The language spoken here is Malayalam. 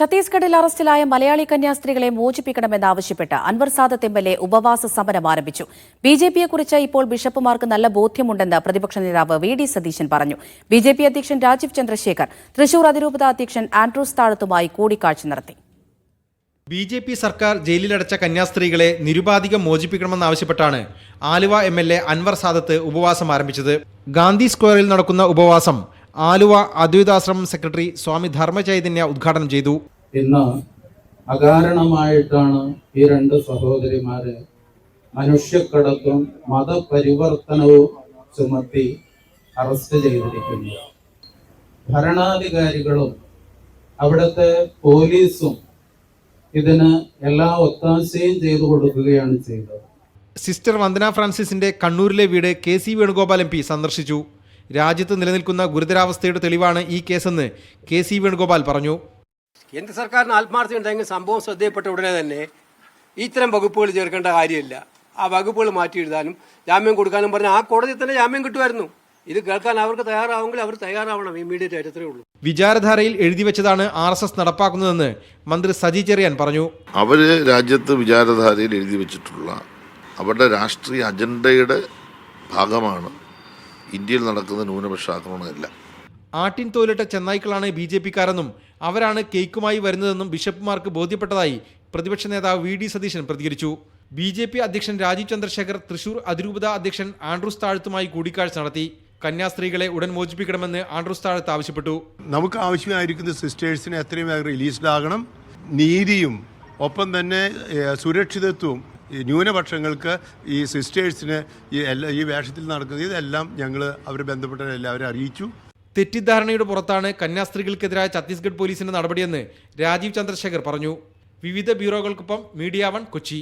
ഛത്തീസ്ഗഡിൽ അറസ്റ്റിലായ മലയാളി കന്യാസ്ത്രീകളെ മോചിപ്പിക്കണമെന്നാവശ്യപ്പെട്ട് അൻവർ സാദത്ത് എംഎൽഎ ഉപവാസ സമരം ആരംഭിച്ചു. ബിജെപിയെക്കുറിച്ച് ഇപ്പോൾ ബിഷപ്പുമാർക്ക് നല്ല ബോധ്യമുണ്ടെന്ന് പ്രതിപക്ഷ നേതാവ് വി.ഡി. സതീശൻ പറഞ്ഞു. ബിജെപി അധ്യക്ഷൻ രാജീവ് ചന്ദ്രശേഖർ തൃശൂർ അതിരൂപത അധ്യക്ഷൻ ആൻഡ്രൂസ് താഴത്തുമായി കൂടിക്കാഴ്ച നടത്തി. ബിജെപി സർക്കാർ ജയിലിലടച്ച കന്യാസ്ത്രീകളെ നിരുപാധികം മോചിപ്പിക്കണമെന്നാവശ്യപ്പെട്ടാണ് ആലുവ എംഎൽഎ അൻവർ സാദത്ത് ഉപവാസം ആരംഭിച്ചത്. ഗാന്ധി സ്ക്വയറിൽ നടക്കുന്ന ഉപവാസം ആലുവ അദ്വൈതാശ്രമം സെക്രട്ടറി സ്വാമി ധർമ്മചൈതന്യ ഉദ്ഘാടനം ചെയ്തു. ഇന്ന് അകാരണമായിട്ടാണ് ഈ രണ്ട് സഹോദരിമാരെ മനുഷ്യക്കടത്തും മതപരിവർത്തനവും ചുമത്തി അറസ്റ്റ് ചെയ്തിരിക്കുന്നത്. ഭരണാധികാരികളും അവിടുത്തെ പോലീസും ഇതിന് എല്ലാ ഒത്താശയും ചെയ്തു കൊടുക്കുകയാണ് ചെയ്തത്. സിസ്റ്റർ വന്ദന ഫ്രാൻസിസിന്റെ കണ്ണൂരിലെ വീട് കെ.സി. വേണുഗോപാൽ എം.പി. സന്ദർശിച്ചു. രാജ്യത്ത് നിലനിൽക്കുന്ന ഗുരുതരാവസ്ഥയുടെ തെളിവാണ് ഈ കേസെന്ന് കെ.സി. വേണുഗോപാൽ പറഞ്ഞു. കേന്ദ്ര സർക്കാരിന് ആത്മാർത്ഥത ഉണ്ടെങ്കിൽ സംഭവം ശ്രദ്ധയപ്പെട്ട ഉടനെ തന്നെ ഇത്തരം വകുപ്പുകൾ ചേർക്കേണ്ട കാര്യമില്ല. ആ വകുപ്പുകൾ മാറ്റി എഴുതാനും ജാമ്യം കൊടുക്കാനും പറഞ്ഞാൽ ആ കോടതി തന്നെ ജാമ്യം കിട്ടുമായിരുന്നു. ഇത് കേൾക്കാൻ അവർക്ക് തയ്യാറാവുമെങ്കിൽ അവർ തയ്യാറാവണം. ഇമ്മീഡിയറ്റ് ആയിട്ട് അത്രേ ഉള്ളൂ. വിചാരധാരയിൽ എഴുതി വെച്ചതാണ് RSS നടപ്പാക്കുന്നതെന്ന് മന്ത്രി സജി ചെറിയാൻ പറഞ്ഞു. അവര് രാജ്യത്ത് വിചാരധാരയിൽ എഴുതി വെച്ചിട്ടുള്ള അവരുടെ രാഷ്ട്രീയ അജണ്ടയുടെ ഭാഗമാണ് ഇന്ത്യയിൽ നടക്കുന്ന ന്യൂനപക്ഷ ആക്രമണമല്ല. ആട്ടിൻ തോലിട്ട ചെന്നായ്ക്കളാണ് ബിജെപിക്കാരെന്നും അവരാണ് കേക്കുമായി വരുന്നതെന്നും ബിഷപ്പുമാർക്ക് ബോധ്യപ്പെട്ടതായി പ്രതിപക്ഷ നേതാവ് വി.ഡി. സതീശൻ പ്രതികരിച്ചു. ബിജെപി അധ്യക്ഷൻ രാജീവ് ചന്ദ്രശേഖർ തൃശൂർ അതിരൂപത അധ്യക്ഷൻ ആൻഡ്രൂസ് താഴത്തുമായി കൂടിക്കാഴ്ച നടത്തി. കന്യാസ്ത്രീകളെ ഉടൻ മോചിപ്പിക്കണമെന്ന് ആൻഡ്രൂസ് താഴത്ത് ആവശ്യപ്പെട്ടു. നമുക്ക് ആവശ്യമായിരിക്കുന്ന സിസ്റ്റേഴ്സിനെ എത്രയും വേഗം റിലീസ്ഡ് ആകണം. നീതിയും ഒപ്പം തന്നെ സുരക്ഷിതത്വവും ന്യൂനപക്ഷങ്ങൾക്ക് ഈ സിസ്റ്റേഴ്സിന് ഈ വേഷത്തിൽ നടക്കുന്നത് ഇതെല്ലാം ഞങ്ങൾ അവരെ ബന്ധപ്പെട്ട എല്ലാവരും അറിയിച്ചു. തെറ്റിദ്ധാരണയുടെ പുറത്താണ് കന്യാസ്ത്രീകൾക്കെതിരായ ഛത്തീസ്ഗഡ് പോലീസിന്റെ നടപടിയെന്ന് രാജീവ് ചന്ദ്രശേഖർ പറഞ്ഞു. വിവിധ ബ്യൂറോകൾക്കൊപ്പം മീഡിയ 1 കൊച്ചി.